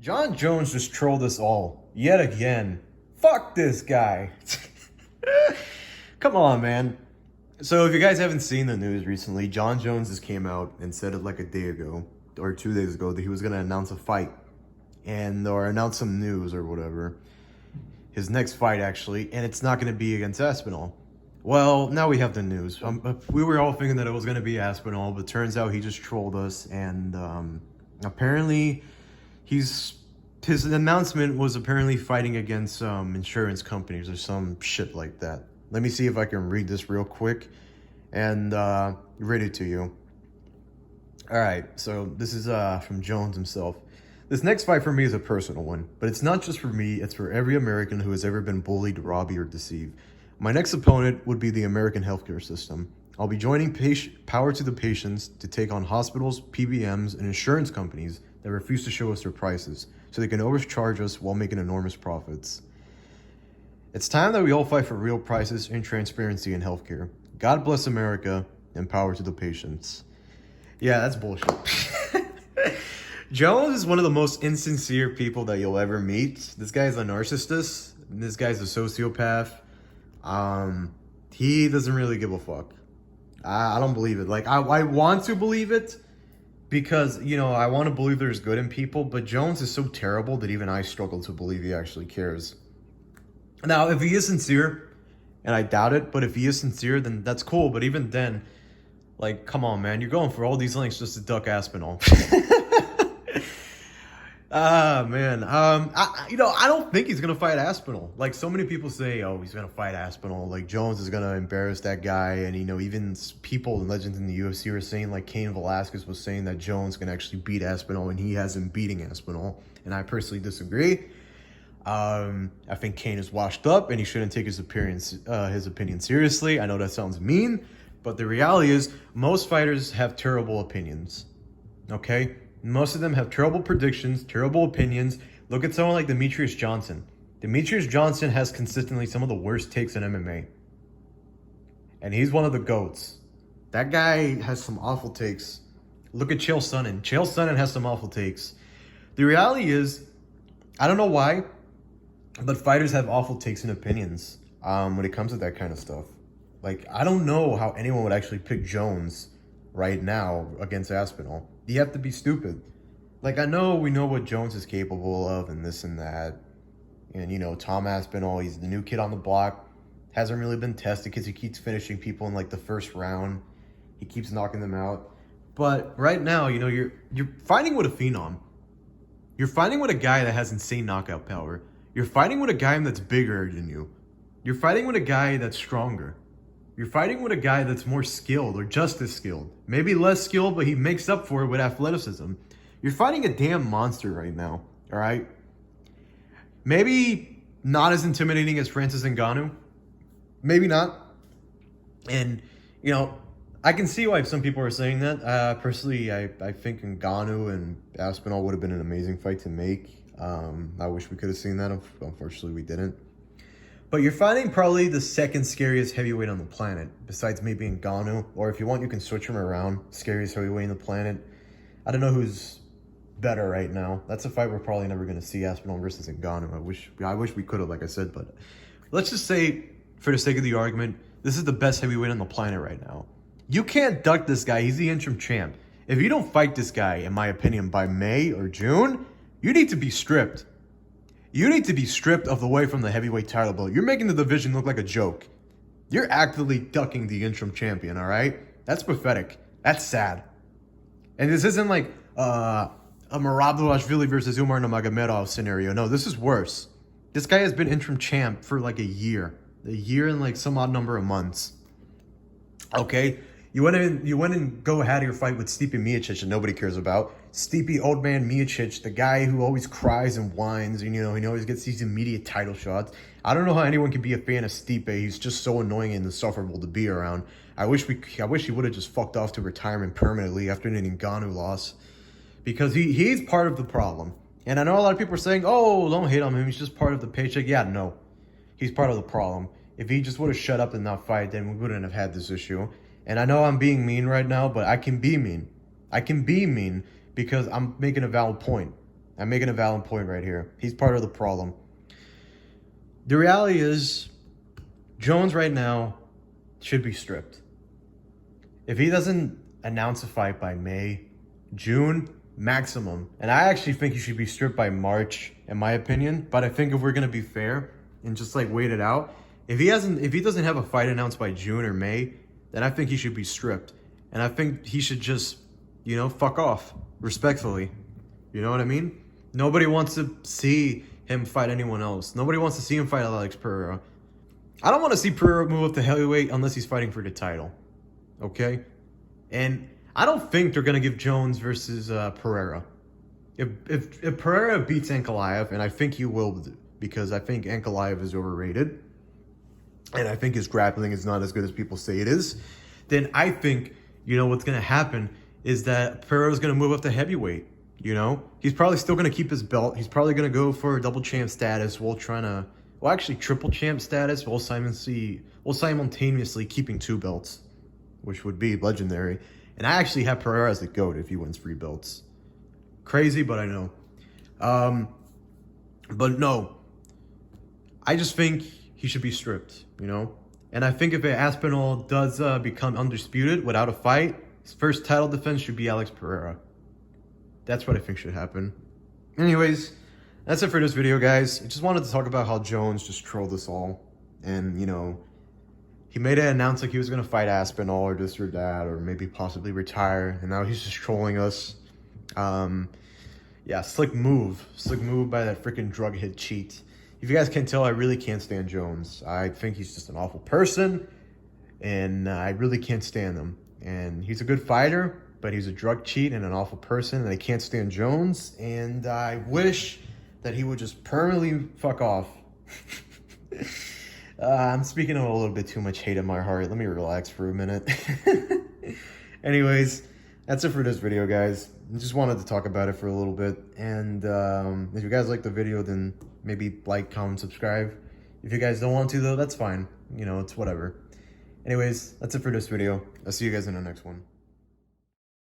Jon Jones just trolled us all yet again. Fuck this guy. Come on, man. So if you guys haven't seen the news recently, Jon Jones just came out and said it like a day ago or 2 days ago that he was gonna announce a fight or announce some news or whatever. His next fight actually, and it's not gonna be against Aspinall. Well, now we have the news. We were all thinking that it was gonna be Aspinall, but turns out he just trolled us, and apparently his announcement was apparently fighting against insurance companies or some shit like that. Let me see if I can read this real quick and read it to you. All right, so this is from Jones himself. This next fight for me is a personal one, but it's not just for me, it's for every American who has ever been bullied, robbed, or deceived. My next opponent would be the American healthcare system. I'll be joining Power to the Patients to take on hospitals, PBMs, and insurance companies that refuse to show us their prices, so they can overcharge us while making enormous profits. It's time that we all fight for real prices and transparency in healthcare. God bless America, and power to the patients. Yeah, that's bullshit. Jones is one of the most insincere people that you'll ever meet. This guy's a narcissist. This guy's a sociopath. He doesn't really give a fuck. I don't believe it. Like, I want to believe it because, you know, I want to believe there's good in people, but Jones is so terrible that even I struggle to believe he actually cares. Now, if he is sincere, and I doubt it, but if he is sincere, then that's cool. But even then, like, come on, man. You're going for all these lengths just to duck Aspinall. Man. I don't think he's going to fight Aspinall. Like, so many people say, oh, he's going to fight Aspinall. Like, Jones is going to embarrass that guy. And, you know, even people and legends in the UFC are saying, like, Cain Velasquez was saying that Jones can actually beat Aspinall, and he has him beating Aspinall. And I personally disagree. I think Cain is washed up, and he shouldn't take his opinion seriously. I know that sounds mean, but the reality is most fighters have terrible opinions. Okay? Most of them have terrible predictions, terrible opinions. Look at someone like Demetrius Johnson. Demetrius Johnson has consistently some of the worst takes in MMA. And he's one of the GOATs. That guy has some awful takes. Look at Chael Sonnen. Chael Sonnen has some awful takes. The reality is, I don't know why, but fighters have awful takes and opinions when it comes to that kind of stuff. Like, I don't know how anyone would actually pick Jones right now against Aspinall. You have to be stupid. Like, we know what Jones is capable of and this and that. And, you know, Tom Aspinall, he's the new kid on the block. Hasn't really been tested because he keeps finishing people in, like, the first round. He keeps knocking them out. But right now, you know, you're fighting with a phenom. You're fighting with a guy that has insane knockout power. You're fighting with a guy that's bigger than you. You're fighting with a guy that's stronger. You're fighting with a guy that's more skilled or just as skilled. Maybe less skilled, but he makes up for it with athleticism. You're fighting a damn monster right now, all right? Maybe not as intimidating as Francis Ngannou. Maybe not. And, you know, I can see why some people are saying that. Personally, I think Ngannou and Aspinall would have been an amazing fight to make. I wish we could have seen that. Unfortunately, we didn't. But you're fighting probably the second scariest heavyweight on the planet, besides maybe Ngannou. Or if you want, you can switch him around. Scariest heavyweight on the planet. I don't know who's better right now. That's a fight we're probably never going to see, Aspinall versus Ngannou. I wish we could have, like I said. But let's just say, for the sake of the argument, this is the best heavyweight on the planet right now. You can't duck this guy. He's the interim champ. If you don't fight this guy, in my opinion, by May or June, you need to be stripped. You need to be stripped of the way from the heavyweight title belt. You're making the division look like a joke. You're actively ducking the interim champion, all right? That's pathetic. That's sad. And this isn't like a Marabdulashvili versus Umar Nurmagomedov scenario. No, this is worse. This guy has been interim champ for like a year and like some odd number of months. Okay? You went and go ahead your fight with Stipe Miocic that nobody cares about. Stipe Old Man Miocic, the guy who always cries and whines, and, you know, he always gets these immediate title shots. I don't know how anyone can be a fan of Stipe. He's just so annoying and insufferable to be around. I wish he would have just fucked off to retirement permanently after an Ngannou loss, because he's part of the problem. And I know a lot of people are saying, oh, don't hate on him. He's just part of the paycheck. Yeah, no. He's part of the problem. If he just would have shut up and not fight, then we wouldn't have had this issue. And I know I'm being mean right now, but I can be mean. I can be mean because I'm making a valid point. I'm making a valid point right here. He's part of the problem. The reality is, Jones right now should be stripped. If he doesn't announce a fight by May, June, maximum, and I actually think he should be stripped by March, in my opinion, but I think if we're going to be fair and just like wait it out, if he doesn't have a fight announced by June or May, then I think he should be stripped. And I think he should just, fuck off, respectfully. You know what I mean? Nobody wants to see him fight anyone else. Nobody wants to see him fight Alex Pereira. I don't want to see Pereira move up to heavyweight unless he's fighting for the title. Okay? And I don't think they're going to give Jones versus Pereira. If Pereira beats Ankalaev, and I think he will, because I think Ankalaev is overrated, and I think his grappling is not as good as people say it is, then I think, what's going to happen is that Pereira's going to move up to heavyweight. He's probably still going to keep his belt. He's probably going to go for double champ status while actually triple champ status while simultaneously keeping 2 belts, which would be legendary. And I actually have Pereira as the GOAT if he wins 3 belts. Crazy, but I know. But no, I just think he should be stripped, And I think if Aspinall does become undisputed without a fight, his first title defense should be Alex Pereira. That's what I think should happen. Anyways, that's it for this video, guys. I just wanted to talk about how Jones just trolled us all. And, he made it announce like he was going to fight Aspinall or this or that, or maybe possibly retire. And now he's just trolling us. Yeah, slick move. Slick move by that freaking drug hit cheat. If you guys can't tell, I really can't stand Jones. I think he's just an awful person. And I really can't stand him. And he's a good fighter, but he's a drug cheat and an awful person, and I can't stand Jones, and I wish that he would just permanently fuck off. I'm speaking of a little bit too much hate in my heart. Let me relax for a minute. Anyways, that's it for this video, guys. I just wanted to talk about it for a little bit, and if you guys like the video, then maybe like, comment, subscribe. If you guys don't want to, though, that's fine. It's whatever. Anyways, that's it for this video. I'll see you guys in the next one.